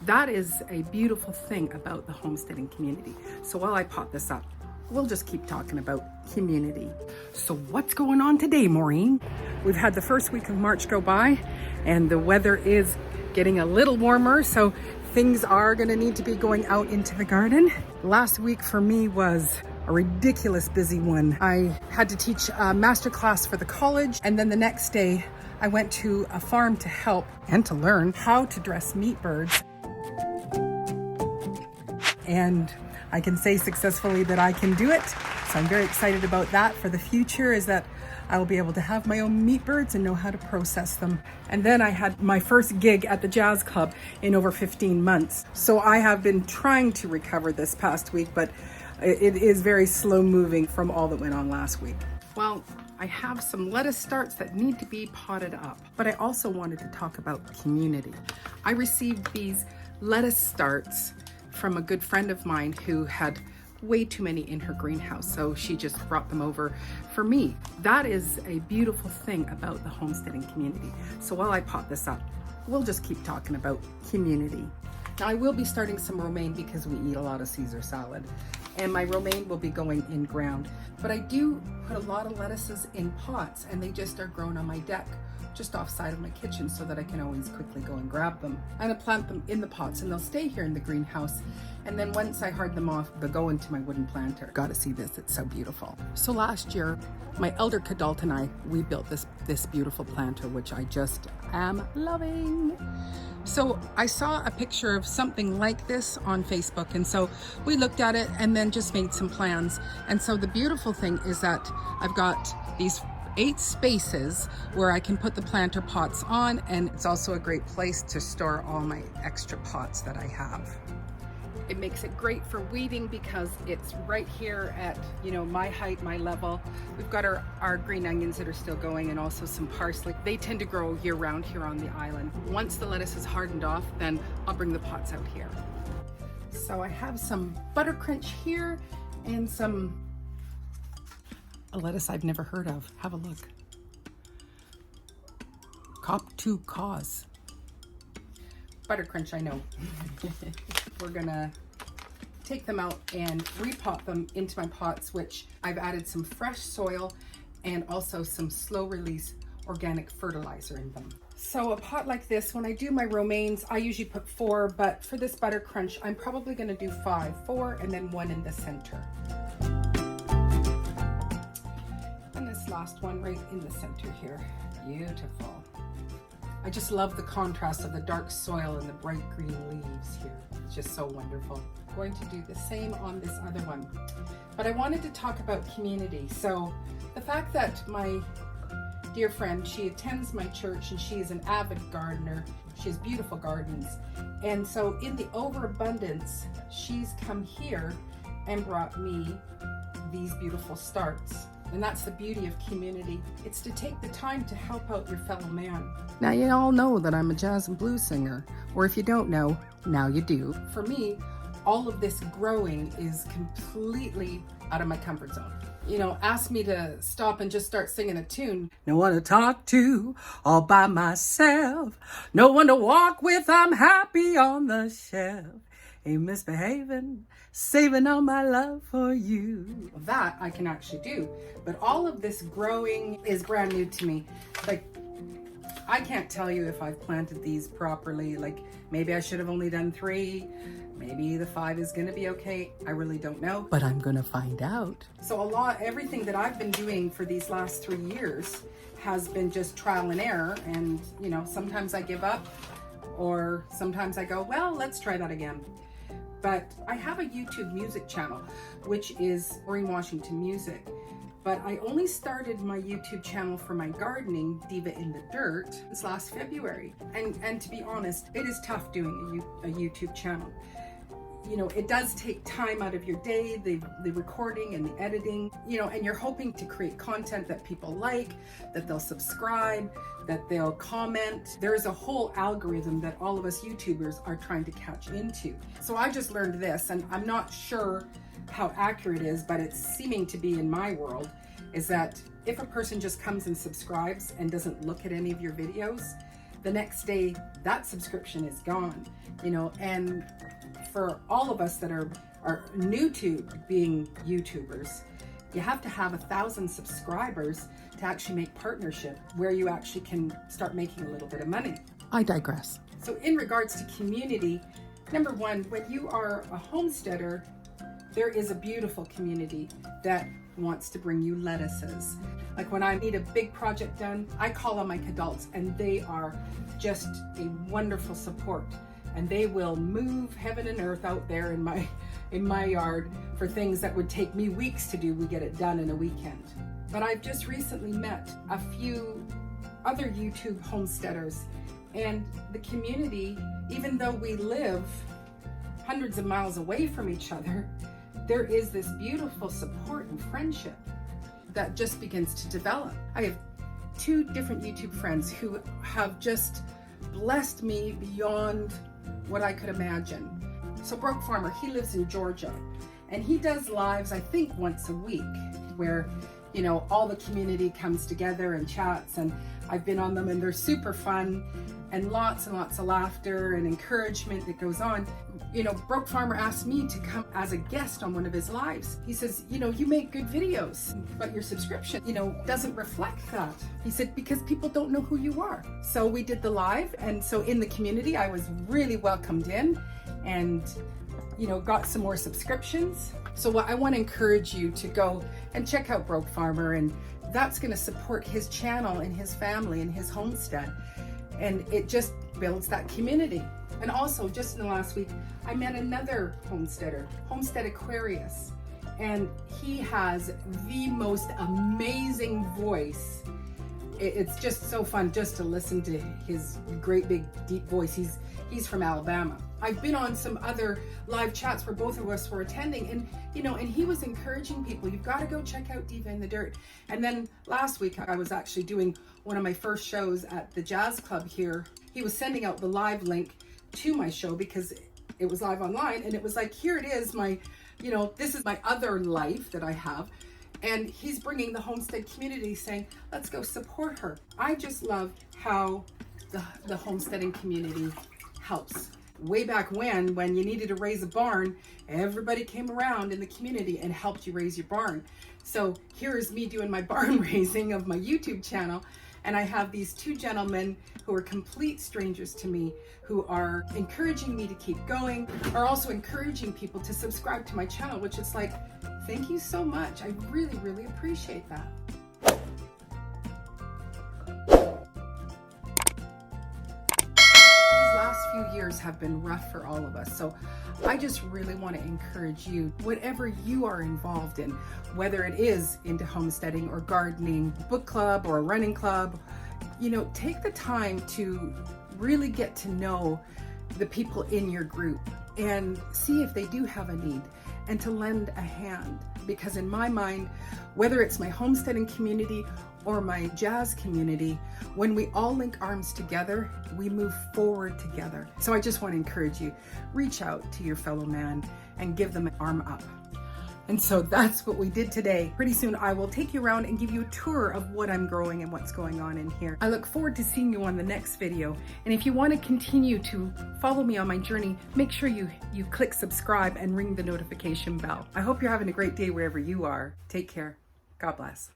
That is a beautiful thing about the homesteading community. So while I pot this up, we'll just keep talking about community. So what's going on today, Maureen? We've had the first week of March go by and the weather is getting a little warmer, so things are gonna need to be going out into the garden. Last week for me was a ridiculous busy one. I had to teach a master class for the college, and then the next day I went to a farm to help and to learn how to dress meat birds. And I can say successfully that I can do it. So I'm very excited about that for the future, is that I will be able to have my own meat birds and know how to process them. And then I had my first gig at the jazz club in over 15 months. So I have been trying to recover this past week, but it is very slow moving from all that went on last week. Well, I have some lettuce starts that need to be potted up, but I also wanted to talk about community. I received these lettuce starts from a good friend of mine who had way too many in her greenhouse, so she just brought them over for me. That is a beautiful thing about the homesteading community. So while I pot this up, we'll just keep talking about community. Now I will be starting some romaine because we eat a lot of Caesar salad, and my romaine will be going in ground. But I do put a lot of lettuces in pots, and they just are grown on my deck just offside of my kitchen so that I can always quickly go and grab them. I'm gonna plant them in the pots and they'll stay here in the greenhouse. And then once I hard them off, they'll go into my wooden planter. Gotta see this, it's so beautiful. So last year, my elder Kidult and I, we built this beautiful planter, which I just am loving. So I saw a picture of something like this on Facebook, and so we looked at it and then just made some plans. And so the beautiful thing is that I've got these 8 spaces where I can put the planter pots on, and it's also a great place to store all my extra pots that I have. It makes it great for weeding because it's right here at, my height, my level. We've got our green onions that are still going, and also some parsley. They tend to grow year round here on the island. Once the lettuce is hardened off, then I'll bring the pots out here. So I have some butter crunch here and a lettuce I've never heard of. Have a look. Cop 2 cause. Butter crunch, I know. We're gonna take them out and repot them into my pots, which I've added some fresh soil and also some slow release organic fertilizer in them. So a pot like this, when I do my romaines, I usually put 4, but for this butter crunch, I'm probably gonna do 5, 4, and then 1 in the center. Last one right in the center here. Beautiful. I just love the contrast of the dark soil and the bright green leaves here. It's just so wonderful. I'm going to do the same on this other one. But I wanted to talk about community. So the fact that my dear friend, she attends my church and she is an avid gardener. She has beautiful gardens. And so in the overabundance, she's come here and brought me these beautiful starts. And that's the beauty of community. It's to take the time to help out your fellow man. Now you all know that I'm a jazz and blues singer, or if you don't know, now you do. For me, all of this growing is completely out of my comfort zone. Ask me to stop and just start singing a tune. No one to talk to, all by myself. No one to walk with, I'm happy on the shelf. Ain't misbehaving, saving all my love for you. That I can actually do. But all of this growing is brand new to me. Like, I can't tell you if I've planted these properly. Like, maybe I should have only done 3. Maybe the 5 is gonna be okay. I really don't know, but I'm gonna find out. So everything that I've been doing for these last 3 years has been just trial and error. And, sometimes I give up, or sometimes I go, well, let's try that again. But I have a YouTube music channel, which is Maureen Washington Music. But I only started my YouTube channel for my gardening, Diva in the Dirt, this last February. And to be honest, it is tough doing a YouTube channel. It does take time out of your day, the recording and the editing, and you're hoping to create content that people like, that they'll subscribe, that they'll comment. There's a whole algorithm that all of us YouTubers are trying to catch into. So I just learned this, and I'm not sure how accurate it is, but it's seeming to be in my world, is that if a person just comes and subscribes and doesn't look at any of your videos, the next day that subscription is gone, you know. And for all of us that are new to being YouTubers, you have to have 1,000 subscribers to actually make partnership where you actually can start making a little bit of money. I digress. So in regards to community, number one, when you are a homesteader, there is a beautiful community that wants to bring you lettuces. Like when I need a big project done, I call on my Kidults, and they are just a wonderful support. And they will move heaven and earth out there in my yard for things that would take me weeks to do. We get it done in a weekend. But I've just recently met a few other YouTube homesteaders, and the community, even though we live hundreds of miles away from each other, there is this beautiful support and friendship that just begins to develop. I have 2 different YouTube friends who have just blessed me beyond what I could imagine. So Broke Farmer, he lives in Georgia, and he does lives, I think, once a week, where, you know, all the community comes together and chats, and I've been on them, and they're super fun, and lots of laughter and encouragement that goes on. You know, Broke Farmer asked me to come as a guest on one of his lives. He says, you know, you make good videos, but your subscription, you know, doesn't reflect that. He said, because people don't know who you are. So we did the live, and so in the community, I was really welcomed in, and, you know, got some more subscriptions. So I want to encourage you to go and check out Broke Farmer, and that's going to support his channel and his family and his homestead. And it just builds that community. And also, just in the last week, I met another homesteader, Homestead Aquarius, and he has the most amazing voice. It's just so fun just to listen to his great big deep voice. He's from Alabama. I've been on some other live chats where both of us were attending, and you know, and he was encouraging people, you've got to go check out Diva in the Dirt. And then last week I was actually doing one of my first shows at the jazz club here. He was sending out the live link to my show because it was live online, and it was like, here it is, my, you know, this is my other life that I have. And he's bringing the homestead community, saying, let's go support her. I just love how the homesteading community helps. Way back when you needed to raise a barn, everybody came around in the community and helped you raise your barn. So here is me doing my barn raising of my YouTube channel, and I have these 2 gentlemen who are complete strangers to me, who are encouraging me to keep going, are also encouraging people to subscribe to my channel, which is like, thank you so much. I really, really appreciate that. Few years have been rough for all of us, so I just really want to encourage you, whatever you are involved in, whether it is into homesteading or gardening, book club or a running club, you know, take the time to really get to know the people in your group and see if they do have a need, and to lend a hand. Because in my mind, whether it's my homesteading community or my jazz community, when we all link arms together, we move forward together. So I just want to encourage you, reach out to your fellow man and give them an arm up. And so that's what we did today. Pretty soon I will take you around and give you a tour of what I'm growing and what's going on in here. I look forward to seeing you on the next video. And if you want to continue to follow me on my journey, make sure you click subscribe and ring the notification bell. I hope you're having a great day wherever you are. Take care. God bless.